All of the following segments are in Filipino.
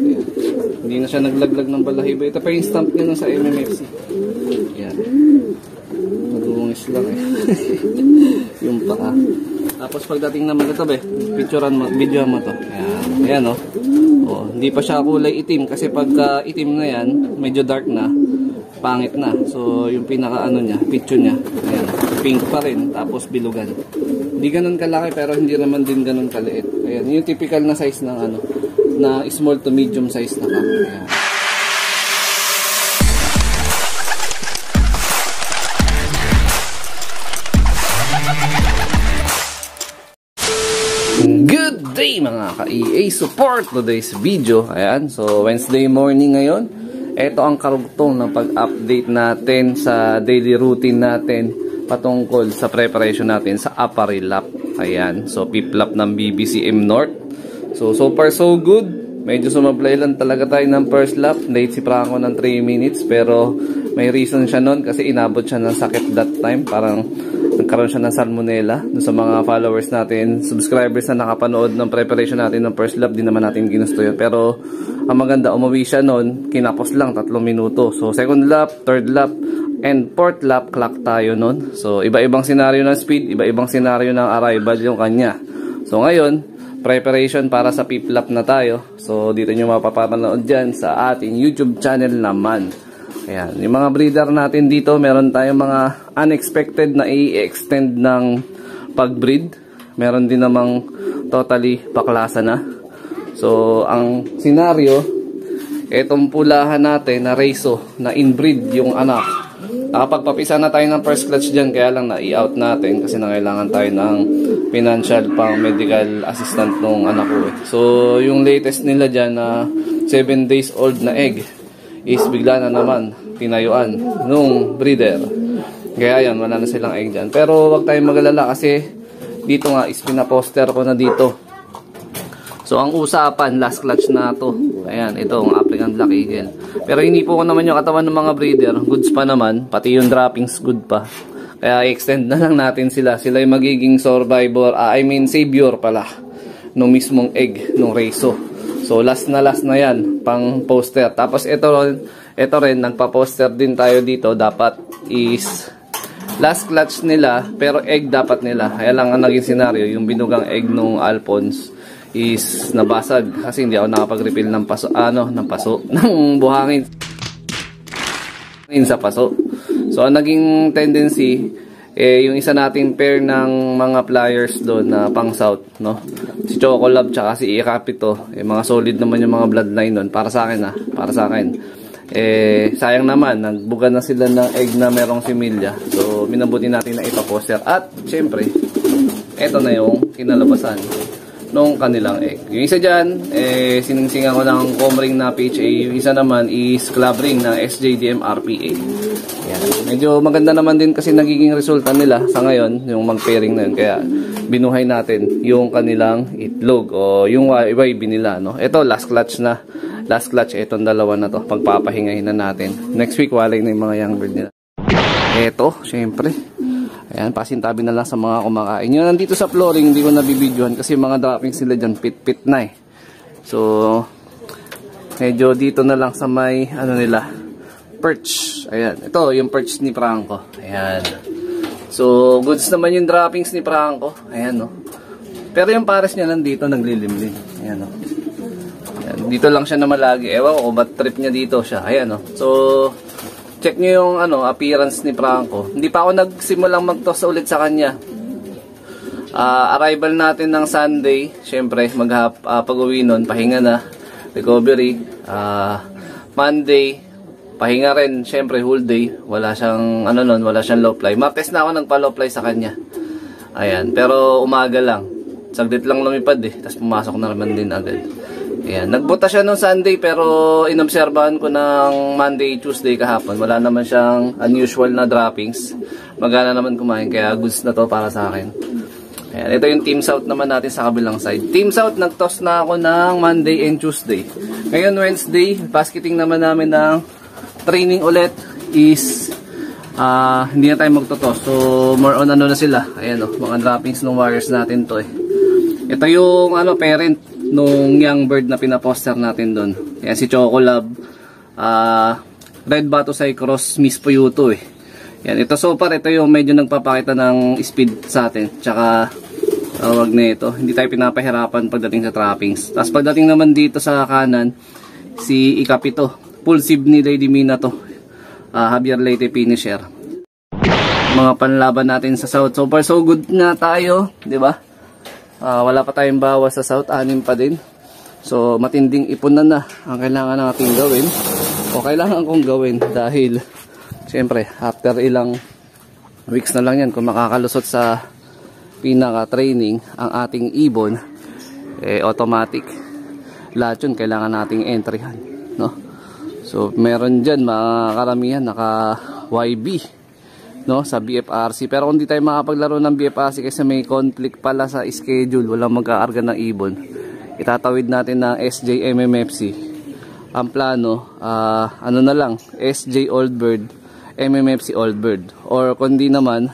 Ayan. Hindi na siya naglaglag ng balahibo. Ito pa yung stamp niya sa MMFC. Ayan. Madungis lang eh. Yung paa. Tapos pagdating naman ito picturean mo, videoan mo to. Ayan. Ayan oh. Oh, hindi pa siya kulay itim kasi pagka itim na yan, medyo dark na, pangit na. So yung pinaka ano niya, picture niya. Ayan. Pink pa rin, tapos bilugan. Hindi ganun kalaki pero hindi naman din ganun kaliit. Ayan, yung typical na size ng ano, na small to medium size na ka. Ayan. Good day mga ka-EA support! Today's video, ayan, so Wednesday morning ngayon. Ito ang karugtong ng pag-update natin sa daily routine natin patungkol sa preparation natin sa apparel lap. Ayan, so pip lap ng BBCM North. So far so good. Medyo sumablay lang talaga tayo ng first lap. Late si Franco ng 3 minutes pero may reason siya nun kasi inabot siya ng sakit that time. Parang nagkaroon siya ng salmonella. Doon sa mga followers natin, subscribers na nakapanood ng preparation natin ng first lap, di naman natin ginusto yun. Pero ang maganda, umuwi siya nun, kinapos lang 3 minuto. So second lap, third lap, and fourth lap, clock tayo nun. So iba-ibang senaryo ng speed, iba-ibang senaryo ng arrival yung kanya. So ngayon, preparation para sa pip lap na tayo. So dito nyo mapapanood dyan sa ating YouTube channel naman. Ayan, yung mga breeder natin dito, meron tayong mga unexpected na i-extend ng pag-breed. Meron din namang totally paklasa na. So, ang senaryo, etong pulahan natin na Reso, na inbreed yung anak. Nakapagpapisa na tayo ng first clutch dyan, kaya lang na-i-out natin kasi nangailangan tayo ng financial pang medical assistant nung anak ko. So, yung latest nila dyan na 7 days old na egg is bigla na naman tinayuan nung breeder. Kaya yan, wala na silang egg dyan. Pero wag tayong magalala kasi dito nga is pinaposter ko na dito. So ang usapan, last clutch na to. Ayan, ito ang African Black Eagle. Pero hindi po ko naman yung katawan ng mga breeder. Goods pa naman, pati yung droppings good pa. Kaya i-extend na lang natin sila. Sila yung magiging survivor, savior pala nung mismong egg, nung Reso. So last na yan, pang poster. Tapos ito rin, nagpa-poster din tayo dito. Dapat is last clutch nila, pero egg dapat nila. Kaya lang ang naging senaryo, yung binugang egg nung Alphonse is nabasag. Kasi hindi ako nakapag-refill ng paso, ng buhangin sa paso. So ang naging tendency, yung isa nating pair ng mga pliers doon na pang south, no? Si Chocolab tsaka si Ikapito, mga solid naman yung mga bloodline doon. Para sa akin para sa akin. Sayang naman, nagbuga na sila ng egg na merong similya. So, minabuti natin na ipaposter. At, syempre, eto na yung kinalabasan nung kanilang egg. Yung isa dyan, siningsingan ko ng comring na PHA. Yung isa naman is club ring na SJDM RPA. Yan. Medyo maganda naman din kasi nagiging resulta nila sa ngayon, yung mag-pairing na yun. Kaya, binuhay natin yung kanilang itlog o yung iba-iba nila, no? Ito, last clutch na. Last clutch, itong dalawa na to. Pagpapahingahin na natin. Next week, walay na yung mga young bird nila. Ito, syempre. Ayan, pasintabi na lang sa mga kumakain. Yung nandito sa flooring, hindi ko nabibidyohan kasi mga droppings sila dyan, pit-pit na eh. So, medyo dito na lang sa may, nila, perch. Ayan, ito, yung perch ni Franco. Ayan. So, goods naman yung droppings ni Franco. Ayan, no. Pero yung pares niya nandito, naglilimlim. Ayan, no. Ayan, dito lang siya na malagi. Ewan ko, ba't trip niya dito siya. Ayan, no. So, check nyo yung appearance ni Franco. Hindi pa ako nagsimulang mag-toss ulit sa kanya. Arrival natin ng Sunday. Siyempre, pag-uwi nun, pahinga na. Recovery. Monday, pahinga rin. Siyempre, whole day. Wala siyang, wala siyang low fly. Martes na ako nagpa-low fly sa kanya. Ayan, pero umaga lang. Saglit lang lumipad eh. Tapos pumasok na naman din agad. Ayan, nagbuta siya nung Sunday pero inobserbahan ko ng Monday, Tuesday kahapon. Wala naman siyang unusual na droppings. Magana naman kumain kaya goods na to para sa akin. Ayan, ito yung Team South naman natin sa kabilang side. Team South, nag-toss na ako ng Monday and Tuesday. Ngayon Wednesday, basketing naman namin ng training ulit is hindi na tayo magtotoss. So more on na sila. Ayan mga droppings ng Warriors natin to eh. Ito yung parent nung young bird na pinaposter natin doon. Yan si Chocolab. Red Batusay Cross Miss Puyuto eh. Yan, ito so far, ito yung medyo nagpapakita ng speed sa atin. Tsaka, wag na ito. Hindi tayo pinapahirapan pagdating sa trappings. Tapos pagdating naman dito sa kanan, si Ikapito. Full sib ni Lady Mina to. Javier Leyte finisher. Mga panlaban natin sa South. So far, so good nga tayo. Diba? Wala pa tayong bawas sa South. 6 pa din. So, matinding ipunan na ang kailangan natin gawin. O kailangan kong gawin dahil siyempre, after ilang weeks na lang yan, kung makakalusot sa pinaka-training ang ating ibon, automatic. Lahat yun, kailangan nating entryhan. No? So, meron dyan, mga karamihan, naka-YB no? Sa BFRC. Pero kung di tayo makapaglaro ng BFRC kasi may conflict pala sa schedule, walang magkaarga ng ibon, itatawid natin ng SJ MMFC. Ang plano, ano na lang, SJ Old Bird, MMFC Old Bird. Or kundi naman,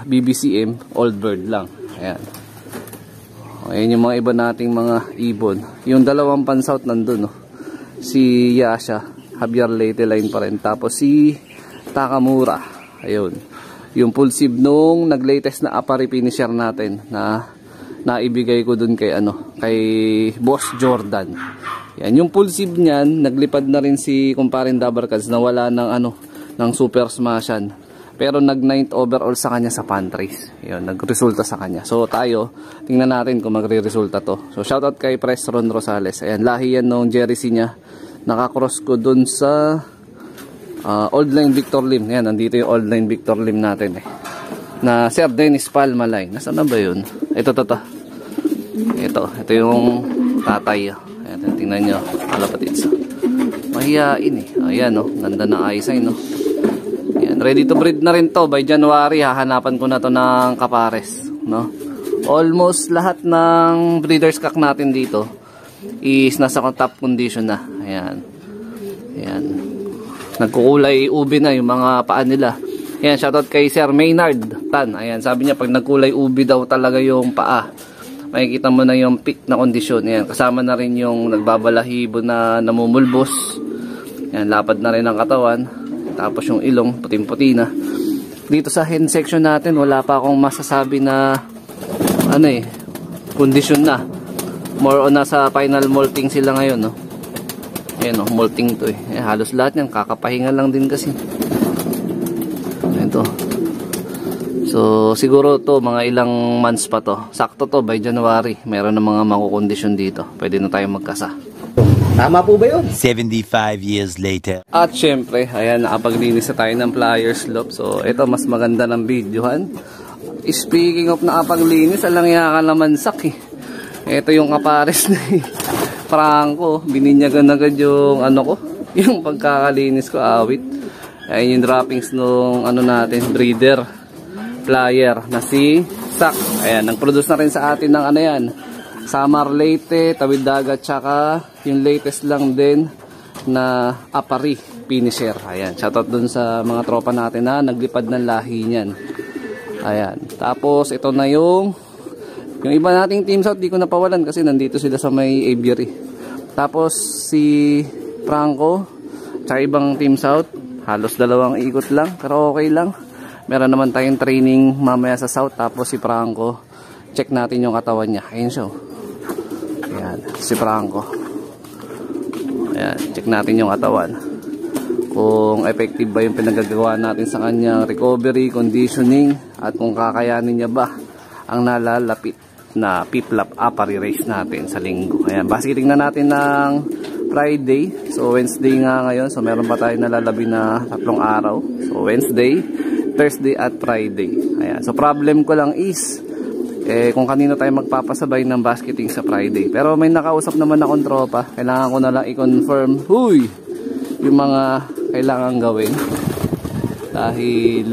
BBCM Old Bird lang. Ayan. Ayan yung mga iba nating mga ibon. Yung dalawang pan-south nandun, no? Si Yasha, Javier Leyte line pa rin. Tapos si Takamura. Ayun. Yung full sib nung nag-latest na Apari finisher natin na naibigay ko dun kay kay Boss Jordan. Yan, yung full sib niyan, naglipad na rin si kumparing Dabarkads na wala ng ng super smashan. Pero nag 9th overall sa kanya sa pantries. Yun, nagresulta sa kanya. So tayo, tingnan natin kung magre-resulta to. So shoutout kay Presron Rosales. Ayan, lahi yan nung jersey niya. Nakakross ko dun sa Old Line Victor Lim. Ayan, nandito yung Old Line Victor Lim natin eh. Na Sir Dennis Palma line. Nasaan na ba yun? Ito. Ito yung tatay. Ayan, tingnan nyo. Kalapatids. Mahihain eh. Ayan oh, ganda ng eyesight no. Ayan, ready to breed na rin to. By January, hahanapan ko na to ng kapares. No? Almost lahat ng breeders cock natin dito is nasa top condition na. Ayan. Ayan. Nagkukulay ubi na yung mga paa nila. Ayan, shoutout kay Sir Maynard Tan. Ayan, sabi niya pag nagkulay ubi daw talaga yung paa, makikita mo na yung peak na kondisyon. Ayan, kasama na rin yung nagbabalahibo na namumulbos. Ayan, lapad na rin ang katawan. Tapos yung ilong, puting-puti na. Dito sa hen section natin, wala pa akong masasabi na kondisyon na. More on nasa final molting sila ngayon, no? Ayan, no, molting to eh. Ayan, halos lahat yan, kakapahinga lang din kasi. Ito. So, siguro to mga ilang months pa to. Sakto to, by January. Meron na mga makukondisyon dito. Pwede na tayong magkasa. Tama po ba yun? 75 years later. At syempre, ayan, nakapaglinis na tayo ng pliers loop. So, ito, mas maganda ng videohan. Speaking of nakapaglinis, alang yaka naman sak eh. Ito yung kapares na Franco. Bininyagan agad yung yung pagkakalinis ko, awit. Ayan yung droppings nung natin, breeder flyer na si Sak. Ayan, nag-produce na rin sa atin ng yan, Samar Leyte, Tawid Dagat, tsaka yung latest lang din na Apari finisher. Ayan, shoutout dun sa mga tropa natin na naglipad ng lahi niyan. Ayan, tapos ito na yung iba nating team south, di ko napawalan kasi nandito sila sa may aviary. Tapos si Franco, tsaka ibang team south, halos 2 ikot lang, pero okay lang. Meron naman tayong training mamaya sa south. Tapos si Franco, check natin yung katawan niya. Ayun siya. Ayan, si Franco. Ayan, check natin yung katawan. Kung effective ba yung pinagagawa natin sa kanyang recovery, conditioning, at kung kakayanin niya ba ang nalalapit na piplap apari race natin sa linggo. Ayan, basiting na natin ng Friday. So Wednesday nga ngayon. So meron pa tayo nalalabi na 3 araw. So Wednesday, Thursday at Friday. Ayan. So problem ko lang is kung kanino tayo magpapasabay ng basketing sa Friday. Pero may nakausap naman akong tropa. Kailangan ko na lang i-confirm yung mga kailangan gawin. Dahil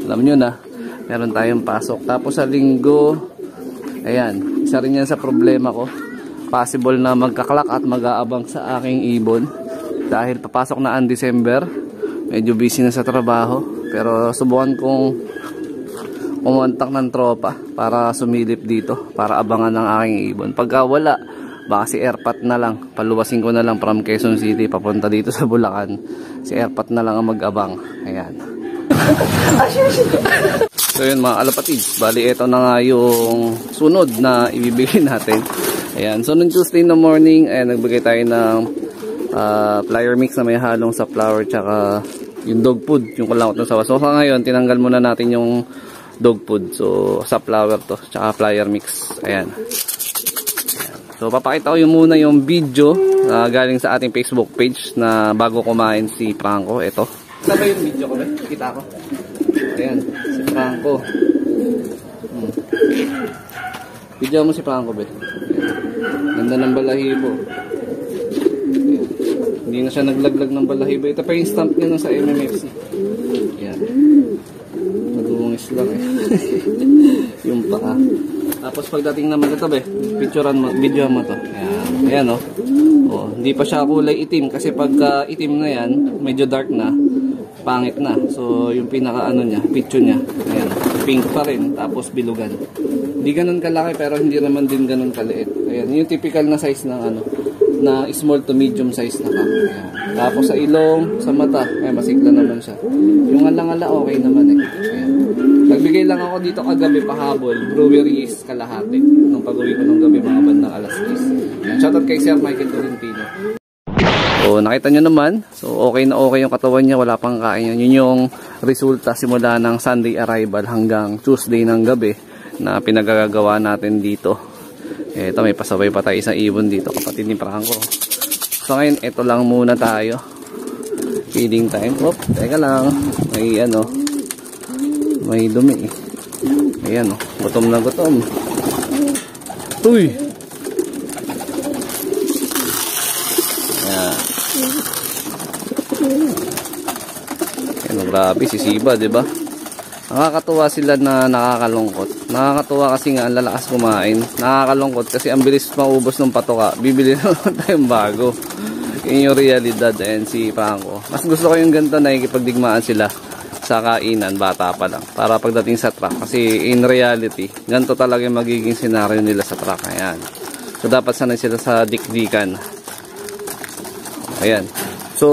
alam nyo na, meron tayong pasok. Tapos sa linggo, ayan, isa rin yan sa problema ko. Possible na magkaklak at mag-aabang sa aking ibon. Dahil papasok na ang December. Medyo busy na sa trabaho. Pero subukan kong kumontak ng tropa para sumilip dito, para abangan ng aking ibon. Pagka wala, baka si Airpat na lang, paluwasin ko na lang from Quezon City papunta dito sa Bulacan. Si Airpat na lang ang mag-abang. Ayan. So yun mga kalapatids, bali ito na nga yung sunod na ibibigay natin. Ayan, so nung Tuesday na morning, ayan, nagbigay tayo ng flyer mix na may halong sa flour tsaka yung dog food, yung kulangot ng sawa. So ngayon, tinanggal muna natin yung dog food. So sa flour to, tsaka flyer mix. Ayan. So papakita ko yung muna yung video galing sa ating Facebook page na bago kumain si Franco. Ito. Ito ba yung video ko ba? Kita ko. Ayan, si Franco. Video mo si Franco ba? Ganda ng balahibo. Ayan. Hindi na siya naglaglag ng balahibo. Ito pa yung stamp niya sa MMFC. Ayan. Madungis lang eh. Yung paka. Tapos pagdating naman ito be, picturean mo, video mo to. Ayan, ayan oh. Oh, hindi pa siya kulay itim kasi pagka itim na yan, medyo dark na, pangit na. So yung pinaka ano niya, picture niya. Ayan, pink pa rin, tapos bilugan. Hindi ganoon kalaki pero hindi naman din ganoon kaliit. Ayan, yung typical na size ng ano, na small to medium size na ka. Ayan. Tapos sa ilong, sa mata, ayan, masigla naman siya. Yung alangala okay naman eh. Ayan. Nagbigay lang ako dito kagabi pahabol, breweries kalahati. Nung pag-uwi ko nung gabi mga bandang alas 10. Shoutout kay Sir Michael Tolentino. So nakita nyo naman, so okay na okay yung katawan niya, wala pang kain yan. Yun yung resulta simula ng Sunday arrival hanggang Tuesday ng gabi na pinagagawa natin dito. Ito may pasabay pa tayo isang ibon dito, kapatid ni Franco. So ngayon, ito lang muna tayo. Feeding time. Oop, teka lang. May ano, may dumi eh. Ayan oh, gutom na gutom. Uy! Ayan. Ayan, grabe si Siba, diba? Nakakatuwa sila na nakakalungkot. Nakakatuwa kasi nga ang lalakas kumain. Nakakalungkot kasi ang bilis maubos ng patoka. Bibili naman tayong bago. Yun yung realidad. Ayan si Franco. Mas gusto ko yung ganito na ikipagdigmaan sila sa kainan, bata pa lang, para pagdating sa truck, kasi in reality ganito talaga yung magiging senaryo nila sa truck. Ayan, so dapat sanay sila sa dikdikan. Ayan, so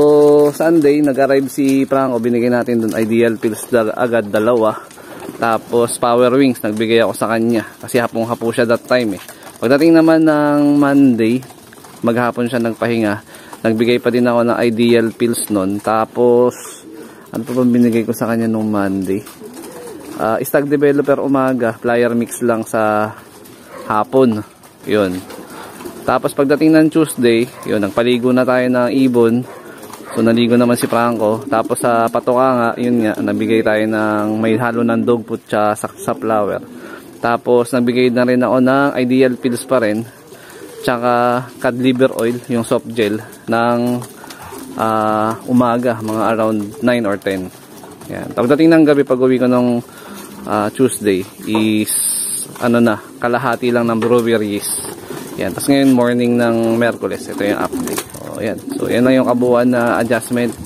Sunday nag-arrive si Franco, binigay natin dun ideal pills agad, dalawa, tapos power wings nagbigay ako sa kanya kasi hapong-hapo siya that time eh. Pagdating naman ng Monday, maghapon siya nagpahinga, nagbigay pa din ako ng ideal pills nun. Tapos ano pa ba binigay ko sa kanya nung Monday? Stag developer umaga, flyer mix lang sa hapon. Yun. Tapos pagdating ng Tuesday, yun, nagpaligo na tayo ng ibon. So naligo naman si Franco. Tapos sa patoka nga, yun nga, nabigay tayo ng may halo ng dog food sa flower. Tapos nagbigay na rin ako ng ideal pills pa rin. Tsaka cod liver oil, yung soft gel, ng umaga, mga around 9 or 10. Yan. Pagdating ng gabi, pag uwi ko nung Tuesday is ano na, kalahati lang ng breweries. Yan. Tapos ngayon morning ng Merkules, ito yung update. So yan. So yan na yung kabuuan na adjustment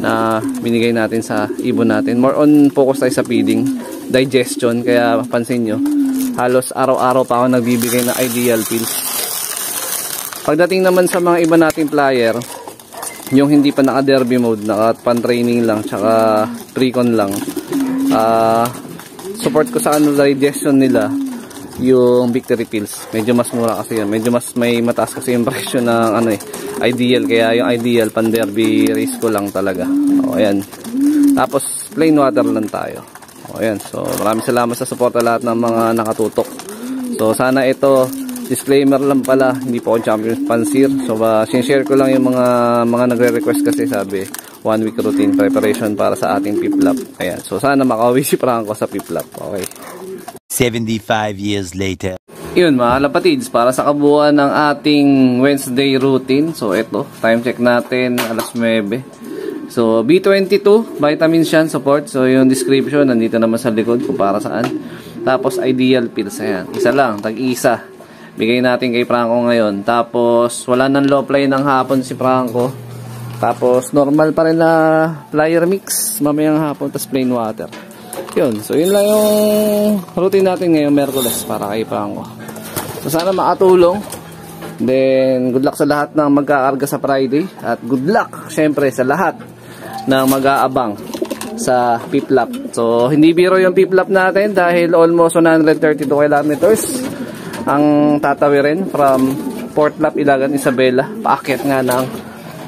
na binigay natin sa ibon natin. More on focus tayo sa feeding, digestion, kaya pansin nyo, halos araw-araw pa ako nagbibigay ng ideal pills. Pagdating naman sa mga iba nating flyer, yung hindi pa naka-derby mode, naka-pan-training lang, tsaka pre-con lang, support ko sa ano, digestion nila, yung victory pills. Medyo mas mura kasi yan. Medyo mas may mataas kasi yung presyo ng ano eh, ideal. Kaya yung ideal, pan-derby race ko lang talaga. O, ayan. Tapos, plain water lang tayo. O, ayan. So, maraming salamat sa suporta lahat ng mga nakatutok. So, sana ito, disclaimer lang pala, hindi po ako champion pansir. So, sinishare ko lang yung mga nagre-request kasi sabi, 1 week routine preparation para sa ating piplap. Ayan. So, sana makauwi si Franco sa piplap. Okay. 75 years later. Yun mga kalapatids, para sa kabuuan ng ating Wednesday routine. So, ito. Time check natin, alas 9. So, B22, vitamin Shan support. So, yung description, nandito naman sa likod kung para saan. Tapos, ideal pills. Ayan. Isa lang, tag-isa. Bigay natin kay Franco ngayon. Tapos, wala nang low fly ng hapon si Franco. Tapos, normal pa rin na flyer mix mamayang hapon. Tapos, plain water. Yun. So, yun lang yung routine natin ngayong Merkules para kay Franco. So, sana makatulong. Then, good luck sa lahat ng magkakarga sa Friday. At good luck, syempre, sa lahat ng mag-aabang sa piplap. So, hindi biro yung piplap natin dahil almost 132 kilometers ang tatawirin from Port Lap, Ilagan, Isabela. Paakyat nga ng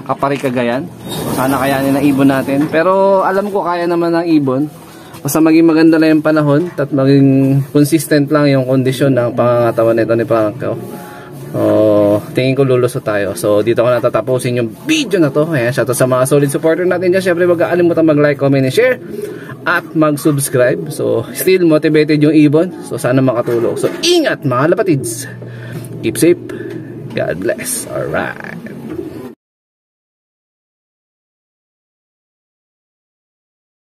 Kapari, Cagayan. Sana kayanin ng ibon natin. Pero alam ko kaya naman ng ibon. Basta maging maganda lang yung panahon at maging consistent lang yung kondisyon ng pangangatawan nito ni Franco. Tingin ko lulusot tayo. So dito ko natatapusin yung video na to. Ayan, shoutout sa mga solid supporter natin dyan. Syempre wag kalimutan mag-like, comment, and share at mag-subscribe. So still motivated yung ibon. So sana makatulong. So ingat mga lapatids. Keep safe. God bless. Alright.